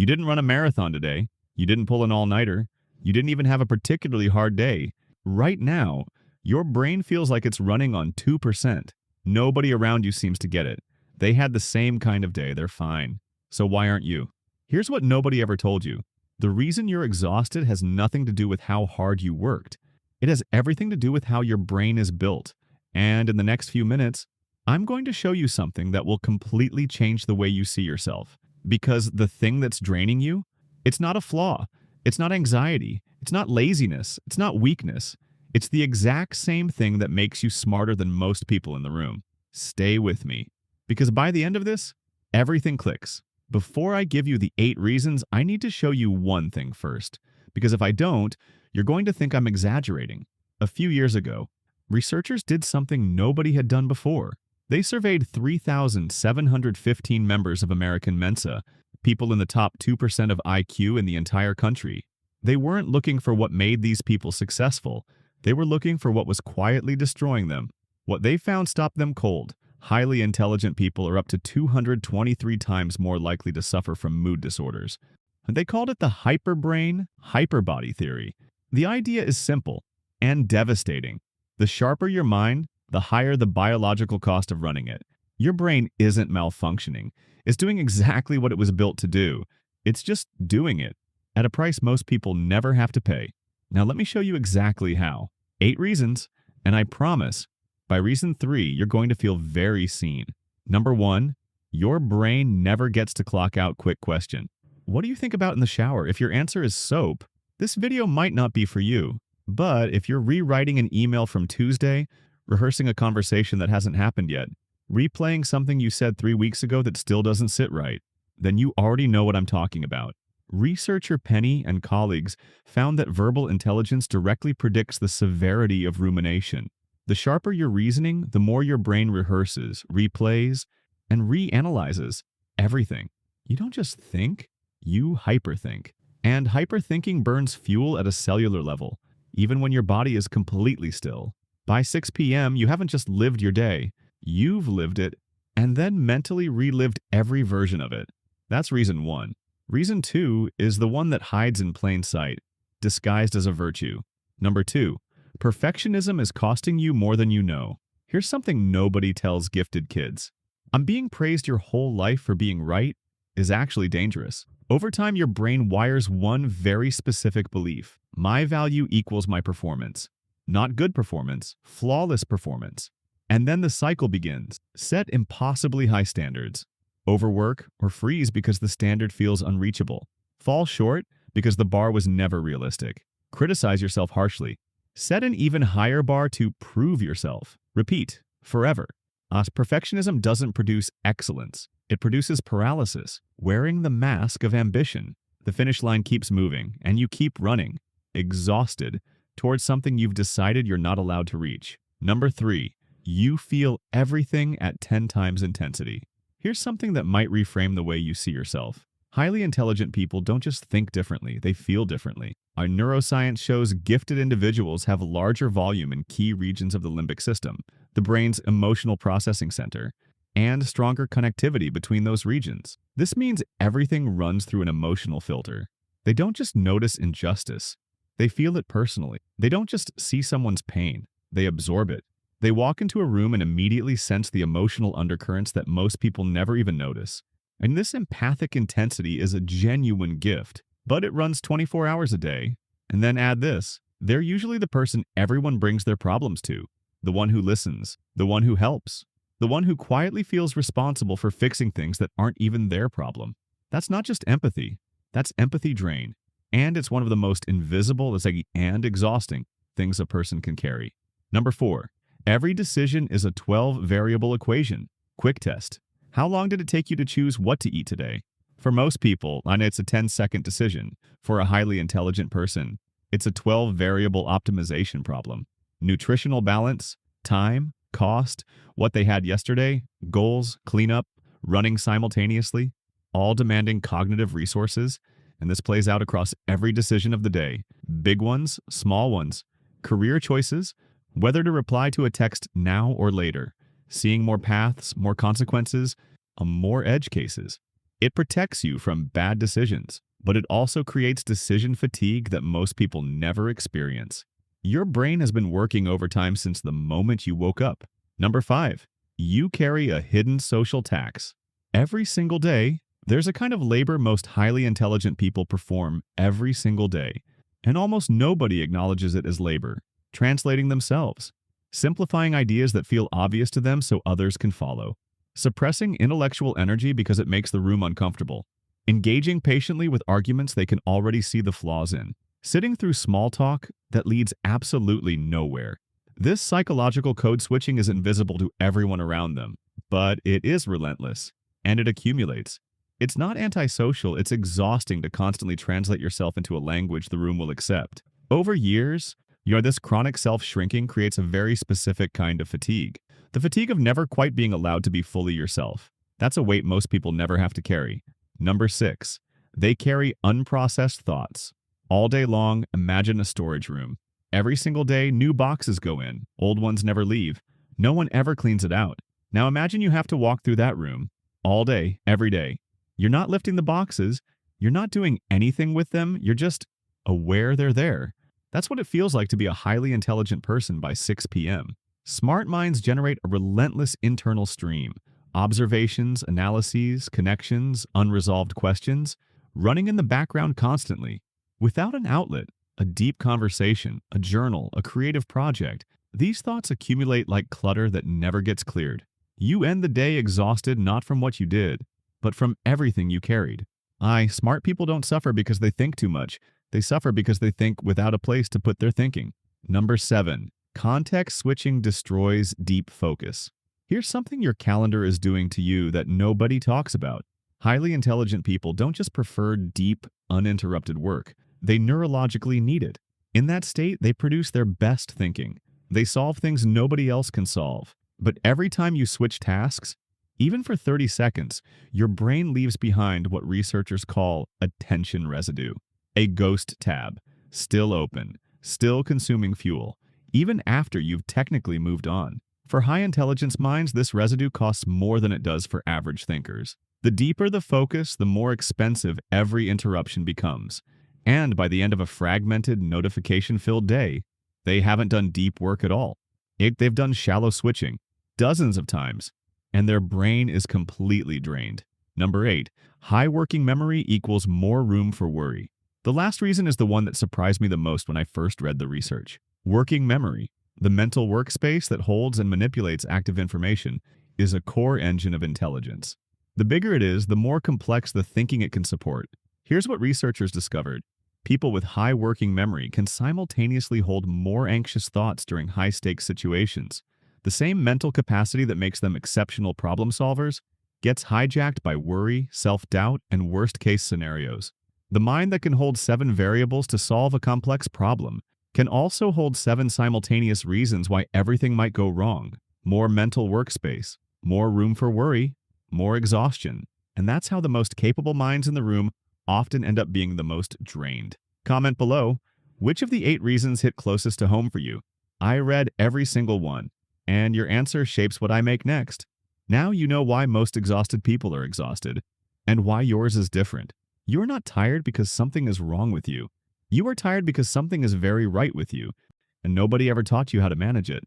You didn't run a marathon today. You didn't pull an all-nighter. You didn't even have a particularly hard day. Right now, your brain feels like it's running on 2%. Nobody around you seems to get it. They had the same kind of day. They're fine. So why aren't you? Here's what nobody ever told you. The reason you're exhausted has nothing to do with how hard you worked. It has everything to do with how your brain is built. And in the next few minutes, I'm going to show you something that will completely change the way you see yourself. Because the thing that's draining you, it's not a flaw. It's not anxiety. It's not laziness. It's not weakness. It's the exact same thing that makes you smarter than most people in the room. Stay with me. Because by the end of this, everything clicks. Before I give you the 8 reasons, I need to show you one thing first. Because if I don't, you're going to think I'm exaggerating. A few years ago, researchers did something nobody had done before. They surveyed 3,715 members of American Mensa, people in the top 2% of IQ in the entire country. They weren't looking for what made these people successful. They were looking for what was quietly destroying them. What they found stopped them cold. Highly intelligent people are up to 223 times more likely to suffer from mood disorders. They called it the hyperbrain, hyperbody theory. The idea is simple and devastating. The sharper your mind, the higher the biological cost of running it. Your brain isn't malfunctioning. It's doing exactly what it was built to do. It's just doing it at a price most people never have to pay. Now let me show you exactly how. 8 reasons, and I promise, by reason 3, you're going to feel very seen. Number 1, your brain never gets to clock out. Quick question. What do you think about in the shower? If your answer is soap, this video might not be for you. But if you're rewriting an email from Tuesday, rehearsing a conversation that hasn't happened yet, replaying something you said 3 weeks ago that still doesn't sit right, then you already know what I'm talking about. Researcher Penny and colleagues found that verbal intelligence directly predicts the severity of rumination. The sharper your reasoning, the more your brain rehearses, replays, and reanalyzes everything. You don't just think, you hyperthink. And hyperthinking burns fuel at a cellular level, even when your body is completely still. By 6 p.m., you haven't just lived your day, you've lived it, and then mentally relived every version of it. That's reason 1. Reason 2 is the one that hides in plain sight, disguised as a virtue. Number 2, perfectionism is costing you more than you know. Here's something nobody tells gifted kids. I'm being praised your whole life for being right is actually dangerous. Over time, your brain wires one very specific belief. My value equals my performance. Not good performance, flawless performance. And then the cycle begins. Set impossibly high standards. Overwork or freeze because the standard feels unreachable. Fall short because the bar was never realistic. Criticize yourself harshly. Set an even higher bar to prove yourself. Repeat, forever. Perfectionism doesn't produce excellence. It produces paralysis, wearing the mask of ambition. The finish line keeps moving, and you keep running, exhausted, towards something you've decided you're not allowed to reach. Number 3, you feel everything at 10 times intensity. Here's something that might reframe the way you see yourself. Highly intelligent people don't just think differently, they feel differently. Our neuroscience shows gifted individuals have larger volume in key regions of the limbic system, the brain's emotional processing center, and stronger connectivity between those regions. This means everything runs through an emotional filter. They don't just notice injustice, they feel it personally. They don't just see someone's pain, they absorb it. They walk into a room and immediately sense the emotional undercurrents that most people never even notice. And this empathic intensity is a genuine gift, but it runs 24 hours a day. And then add this, they're usually the person everyone brings their problems to, the one who listens, the one who helps, the one who quietly feels responsible for fixing things that aren't even their problem. That's not just empathy, that's empathy drain. And it's one of the most invisible and exhausting things a person can carry. Number 4, every decision is a 12-variable equation. Quick test. How long did it take you to choose what to eat today? For most people, I know it's a 10-second decision. For a highly intelligent person, it's a 12-variable optimization problem. Nutritional balance, time, cost, what they had yesterday, goals, cleanup, running simultaneously, all demanding cognitive resources, and this plays out across every decision of the day. Big ones, small ones, career choices, whether to reply to a text now or later, seeing more paths, more consequences, more edge cases. It protects you from bad decisions, but it also creates decision fatigue that most people never experience. Your brain has been working overtime since the moment you woke up. Number 5, you carry a hidden social tax. Every single day, there's a kind of labor most highly intelligent people perform every single day, and almost nobody acknowledges it as labor, translating themselves, simplifying ideas that feel obvious to them so others can follow, suppressing intellectual energy because it makes the room uncomfortable, engaging patiently with arguments they can already see the flaws in, sitting through small talk that leads absolutely nowhere. This psychological code switching is invisible to everyone around them, but it is relentless, and it accumulates. It's not antisocial, it's exhausting to constantly translate yourself into a language the room will accept. Over years, this chronic self-shrinking creates a very specific kind of fatigue. The fatigue of never quite being allowed to be fully yourself. That's a weight most people never have to carry. Number 6, they carry unprocessed thoughts. All day long, imagine a storage room. Every single day, new boxes go in. Old ones never leave. No one ever cleans it out. Now imagine you have to walk through that room all day, every day. You're not lifting the boxes. You're not doing anything with them. You're just aware they're there. That's what it feels like to be a highly intelligent person by 6 p.m. Smart minds generate a relentless internal stream. Observations, analyses, connections, unresolved questions, running in the background constantly. Without an outlet, a deep conversation, a journal, a creative project, these thoughts accumulate like clutter that never gets cleared. You end the day exhausted not from what you did, but from everything you carried. Smart people don't suffer because they think too much. They suffer because they think without a place to put their thinking. Number 7, context switching destroys deep focus. Here's something your calendar is doing to you that nobody talks about. Highly intelligent people don't just prefer deep, uninterrupted work. They neurologically need it. In that state, they produce their best thinking. They solve things nobody else can solve. But every time you switch tasks, even for 30 seconds, your brain leaves behind what researchers call attention residue. A ghost tab, still open, still consuming fuel, even after you've technically moved on. For high intelligence minds, this residue costs more than it does for average thinkers. The deeper the focus, the more expensive every interruption becomes. And by the end of a fragmented, notification-filled day, they haven't done deep work at all. They've done shallow switching, dozens of times, and their brain is completely drained. Number 8, high working memory equals more room for worry. The last reason is the one that surprised me the most when I first read the research. Working memory, the mental workspace that holds and manipulates active information, is a core engine of intelligence. The bigger it is, the more complex the thinking it can support. Here's what researchers discovered. People with high working memory can simultaneously hold more anxious thoughts during high-stakes situations. The same mental capacity that makes them exceptional problem solvers gets hijacked by worry, self-doubt, and worst-case scenarios. The mind that can hold 7 variables to solve a complex problem can also hold 7 simultaneous reasons why everything might go wrong. More mental workspace, more room for worry, more exhaustion. And that's how the most capable minds in the room often end up being the most drained. Comment below, which of the 8 reasons hit closest to home for you? I read every single one, and your answer shapes what I make next. Now you know why most exhausted people are exhausted, and why yours is different. You're not tired because something is wrong with you. You are tired because something is very right with you, and nobody ever taught you how to manage it.